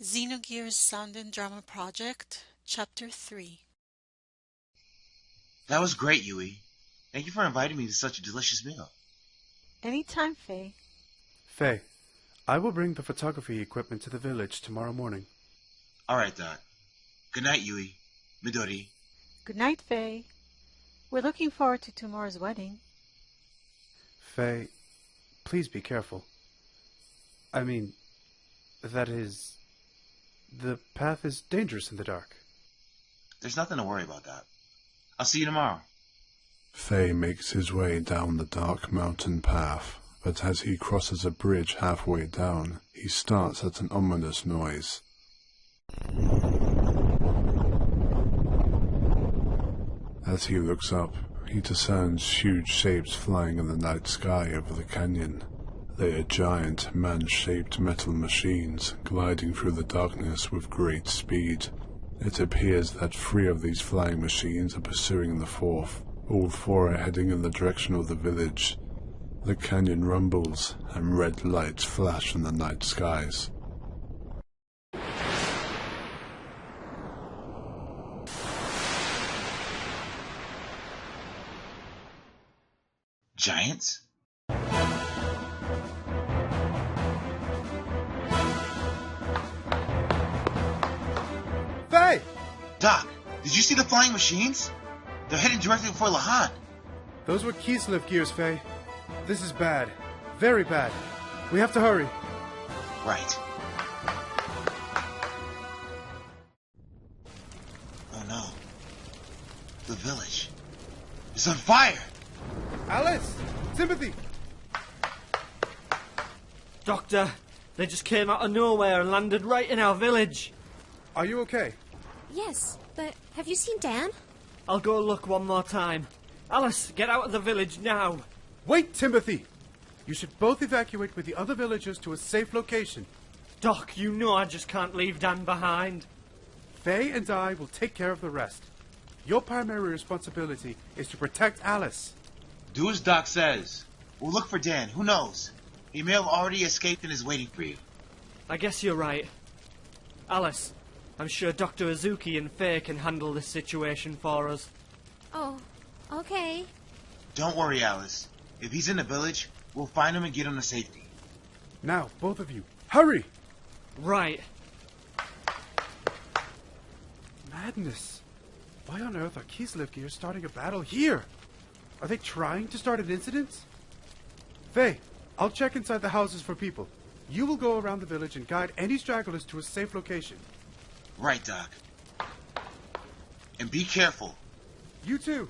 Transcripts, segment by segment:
Xenogears Sound and Drama Project, Chapter 3. That was great, Yui. Thank you for inviting me to such a delicious meal. Anytime, Faye. Faye, I will bring the photography equipment to the village tomorrow morning. All right, Doc. Good night, Yui. Midori. Good night, Faye. We're looking forward to tomorrow's wedding. Faye, please be careful. I mean, that is... the path is dangerous in the dark. There's nothing to worry about, Doc. I'll see you tomorrow. Faye makes his way down the dark mountain path, but as he crosses a bridge halfway down, he starts at an ominous noise. As he looks up, he discerns huge shapes flying in the night sky over the canyon. They are giant, man-shaped metal machines, gliding through the darkness with great speed. It appears that 3 of these flying machines are pursuing the 4th. All 4 are heading in the direction of the village. The canyon rumbles, and red lights flash in the night skies. Giants? Faye! Doc, did you see the flying machines? They're heading directly for Lahan. Those were Xenogears, Faye. This is bad. Very bad. We have to hurry. Right. Oh no. The village is on fire! Alice! Timothy! Doctor, they just came out of nowhere and landed right in our village. Are you okay? Yes, but have you seen Dan? I'll go look one more time. Alice, get out of the village now. Wait, Timothy! You should both evacuate with the other villagers to a safe location. Doc, you know I just can't leave Dan behind. Faye and I will take care of the rest. Your primary responsibility is to protect Alice. Do as Doc says. We'll look for Dan. Who knows? He may have already escaped and is waiting for you. I guess you're right. Alice, I'm sure Dr. Azuki and Faye can handle this situation for us. Oh, okay. Don't worry, Alice. If he's in the village, we'll find him and get him to safety. Now, both of you, hurry! Right. Madness. Why on earth are Xenogears starting a battle here? Are they trying to start an incident? Faye, I'll check inside the houses for people. You will go around the village and guide any stragglers to a safe location. Right, Doc. And be careful. You too.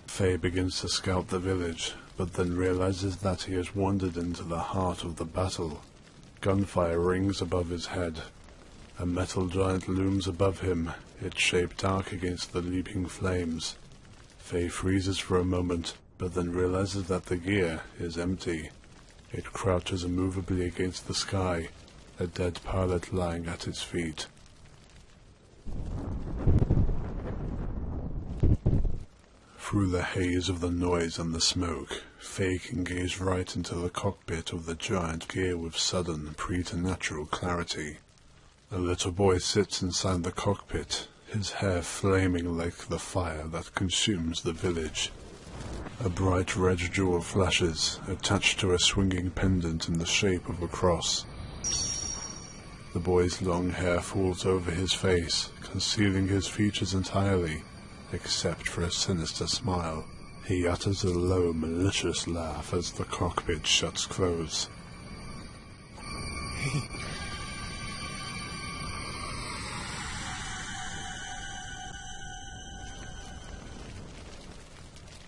Faye begins to scout the village, but then realizes that he has wandered into the heart of the battle. Gunfire rings above his head. A metal giant looms above him, its shape dark against the leaping flames. Faye freezes for a moment, but then realizes that the gear is empty. It crouches immovably against the sky, a dead pilot lying at its feet. Through the haze of the noise and the smoke, Faye can gaze right into the cockpit of the giant gear with sudden, preternatural clarity. A little boy sits inside the cockpit, his hair flaming like the fire that consumes the village. A bright red jewel flashes, attached to a swinging pendant in the shape of a cross. The boy's long hair falls over his face, concealing his features entirely, except for a sinister smile. He utters a low, malicious laugh as the cockpit shuts close.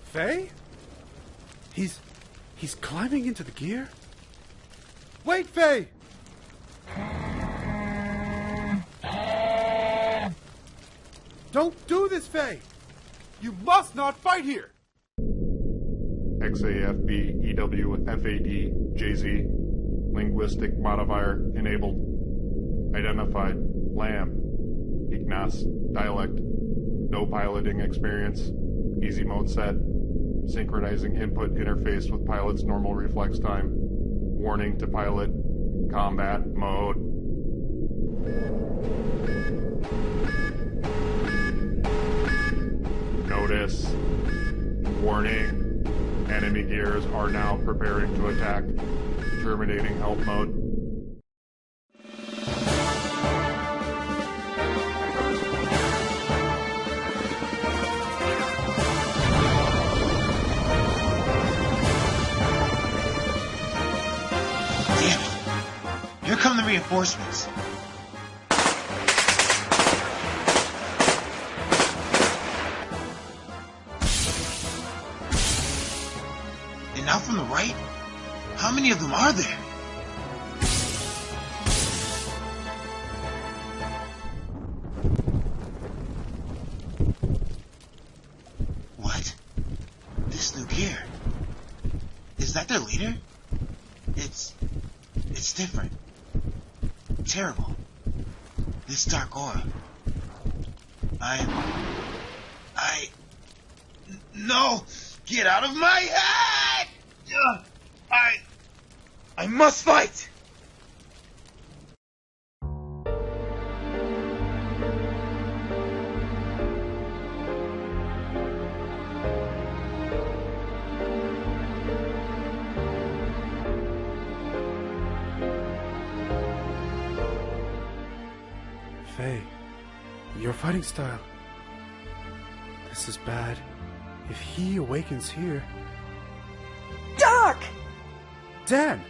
Faye? He's climbing into the gear? Wait, Faye! Don't do this, Faye! You must not fight here! XAFB EWFAD JZ Linguistic Modifier Enabled. Identified Lamb Ignace Dialect. No piloting experience. Easy mode set. Synchronizing input interface with pilot's normal reflex time. Warning to pilot. Combat mode. Notice. Warning. Enemy gears are now preparing to attack. Terminating help mode. Damn it. Here come the reinforcements. And now from the right? How many of them are there? What? This new gear. Is that their leader? It's different. Terrible. This dark aura. No! Get out of my head! I must fight! Faye, your fighting style. This is bad. If he awakens here... Doc! Dan!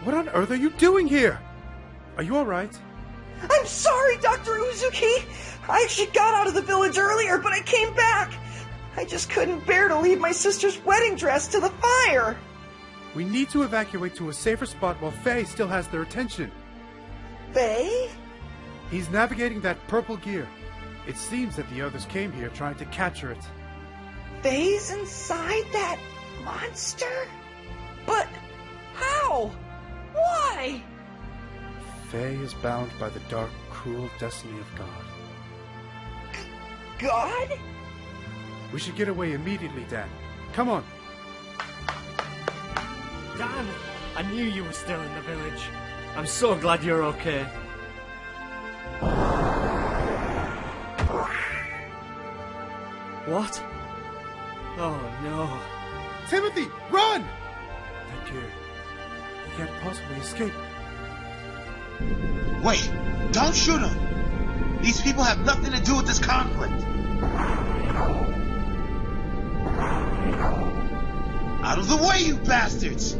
What on earth are you doing here? Are you alright? I'm sorry, Dr. Uzuki! I actually got out of the village earlier, but I came back! I just couldn't bear to leave my sister's wedding dress to the fire! We need to evacuate to a safer spot while Faye still has their attention. Faye? He's navigating that purple gear. It seems that the others came here trying to capture it. Faye's inside that monster? But how? Why? Faye is bound by the dark, cruel destiny of God. God? We should get away immediately, Dan. Come on. Dan, I knew you were still in the village. I'm so glad you're okay. What? Oh no. Timothy, run! That gear. He can't possibly escape. Wait! Don't shoot him! These people have nothing to do with this conflict! Out of the way, you bastards!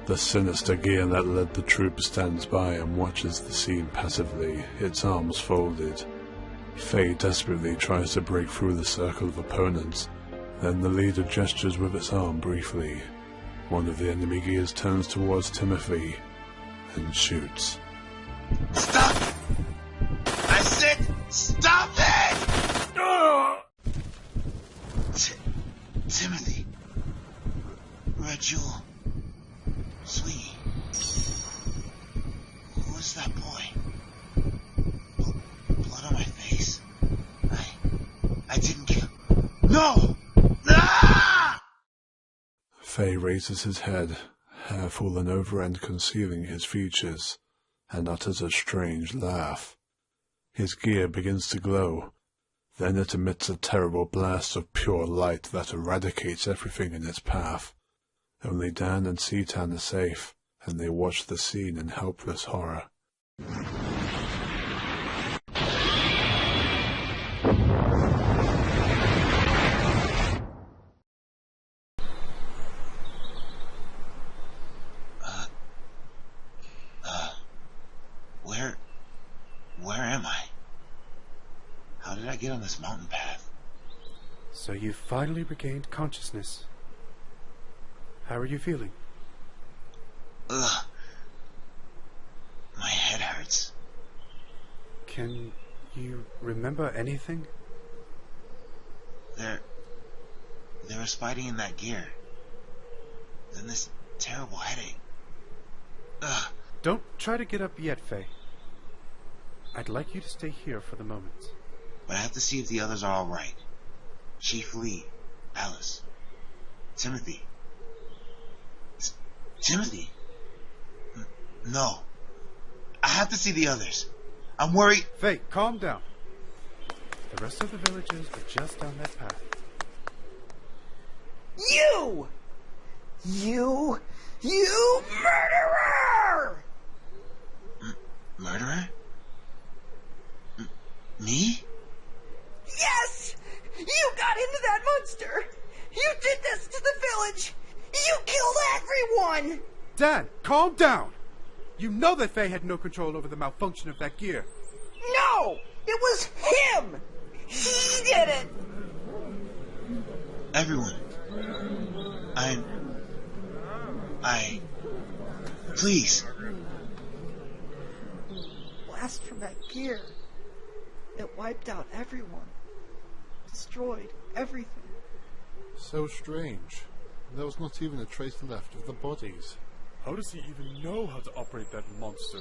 The sinister gear that led the troop stands by and watches the scene passively, its arms folded. Faye desperately tries to break through the circle of opponents. Then the leader gestures with its arm briefly. One of the enemy gears turns towards Timothy and shoots. Stop! I said, stop it! Timothy. Red Jewel. Sweetie. Who is that boy? Blood on my face. I didn't kill. No! Ah! Faye raises his head, hair fallen over and concealing his features, and utters a strange laugh. His gear begins to glow. Then it emits a terrible blast of pure light that eradicates everything in its path. Only Dan and Citan are safe, and they watch the scene in helpless horror. Where am I? How did I get on this mountain path? So you finally regained consciousness. How are you feeling? Ugh. My head hurts. Can you remember anything? There was fighting in that gear. Then this terrible headache. Ugh. Don't try to get up yet, Faye. I'd like you to stay here for the moment. But I have to see if the others are alright. Chief Lee, Alice, Timothy. Timothy? No. I have to see the others. I'm worried. Faye, calm down. The rest of the villagers are just down that path. You murderer! Murderer? Me? Yes! You got into that monster! You did this to the village! You killed everyone! Dad, calm down! You know that Faye had no control over the malfunction of that gear. No! It was him! He did it! Everyone. Please. Blast from that gear. It wiped out everyone. Destroyed everything. So strange. There was not even a trace left of the bodies. How does he even know how to operate that monster?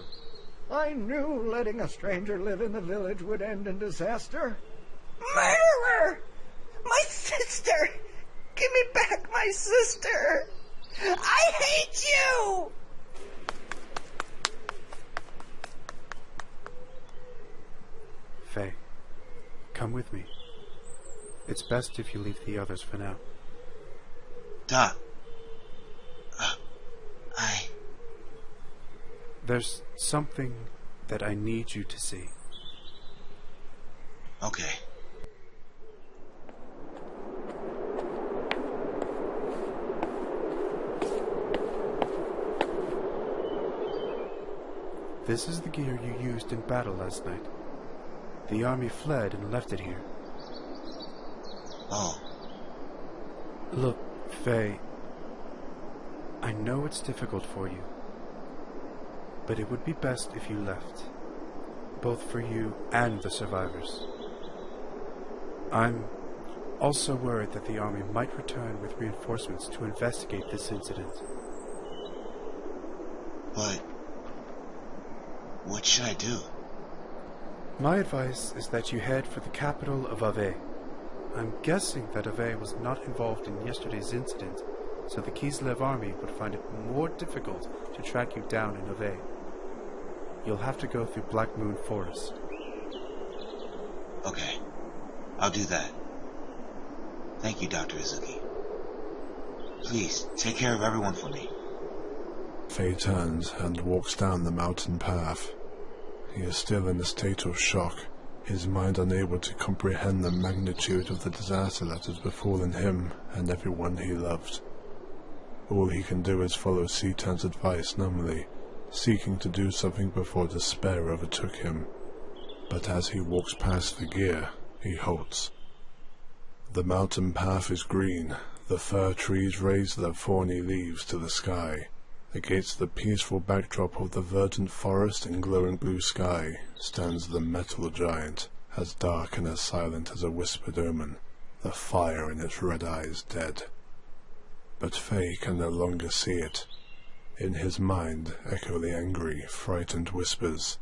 I knew letting a stranger live in the village would end in disaster. Murderer! My sister! Give me back my sister! I hate you! Faye, come with me. It's best if you leave the others for now. Doc. There's something that I need you to see. Okay. This is the gear you used in battle last night. The army fled and left it here. Oh. Look, Faye, I know it's difficult for you, but it would be best if you left, both for you and the survivors. I'm also worried that the army might return with reinforcements to investigate this incident. But what should I do? My advice is that you head for the capital of Ave. I'm guessing that Ave was not involved in yesterday's incident, so the Kislev army would find it more difficult to track you down in Ave. You'll have to go through Black Moon Forest. Okay. I'll do that. Thank you, Dr. Izuki. Please, take care of everyone for me. Faye turns and walks down the mountain path. He is still in a state of shock, his mind unable to comprehend the magnitude of the disaster that has befallen him and everyone he loved. All he can do is follow C-Tan's advice numbly, seeking to do something before despair overtook him. But as he walks past the gear, he halts. The mountain path is green, the fir trees raise their thorny leaves to the sky. Against the peaceful backdrop of the verdant forest and glowing blue sky stands the metal giant, as dark and as silent as a whispered omen, the fire in its red eyes dead. But Faye can no longer see it. In his mind echo the angry, frightened whispers.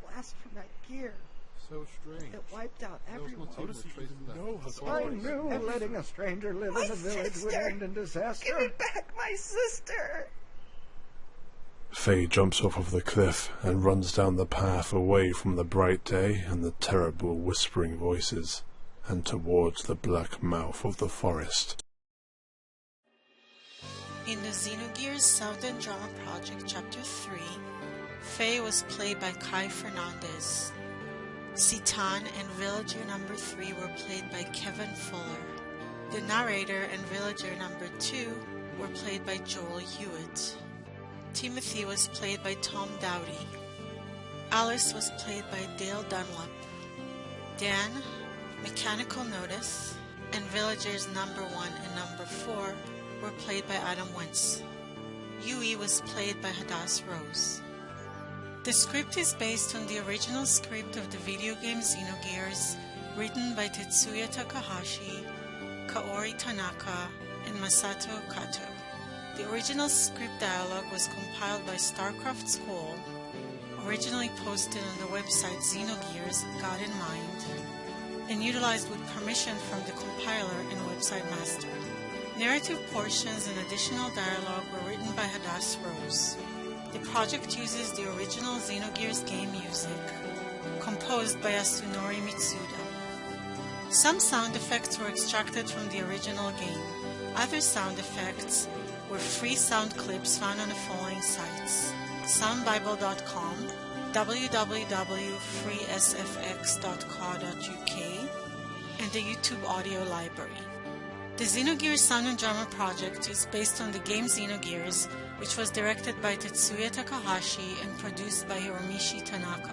Blast from that gear. So strange. It wiped out everyone. How does he even know how to I operate? knew letting a stranger live in the village would end in disaster. Give me back my sister! Faye jumps off of the cliff and runs down the path away from the bright day and the terrible whispering voices, and towards the black mouth of the forest. In the Xenogears Southern Drama Project Chapter 3, Faye was played by Kai Fernandez. Citan and Villager number 3 were played by Kevin Fuller. The narrator and Villager number 2 were played by Joel Hewitt. Timothy was played by Tom Dowdy. Alice was played by Dale Dunlap. Dan, Mechanical Notice, and Villagers number 1 and number 4 were played by Adam Wintz. Yui was played by Hadass Rose. The script is based on the original script of the video game Xenogears, written by Tetsuya Takahashi, Kaori Tanaka, and Masato Kato. The original script dialogue was compiled by StarCraft School, originally posted on the website Xenogears God in Mind, and utilized with permission from the compiler and website master. Narrative portions and additional dialogue were written by Hadass Rose. The project uses the original Xenogears game music, composed by Yasunori Mitsuda. Some sound effects were extracted from the original game. Other sound effects were free sound clips found on the following sites: soundbible.com, www.freesfx.co.uk, and the YouTube audio library. The Xenogears Sound and Drama project is based on the game Xenogears, which was directed by Tetsuya Takahashi and produced by Hiromichi Tanaka.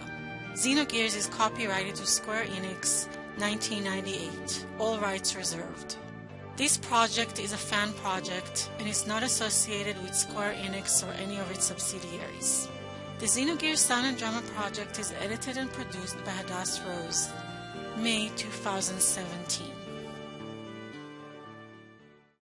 Xenogears is copyrighted to SQUARE-ENIX 1998, all rights reserved. This project is a fan project and is not associated with SQUARE-ENIX or any of its subsidiaries. The Xenogears Sound and Drama project is edited and produced by Hadass Rose, May 2017.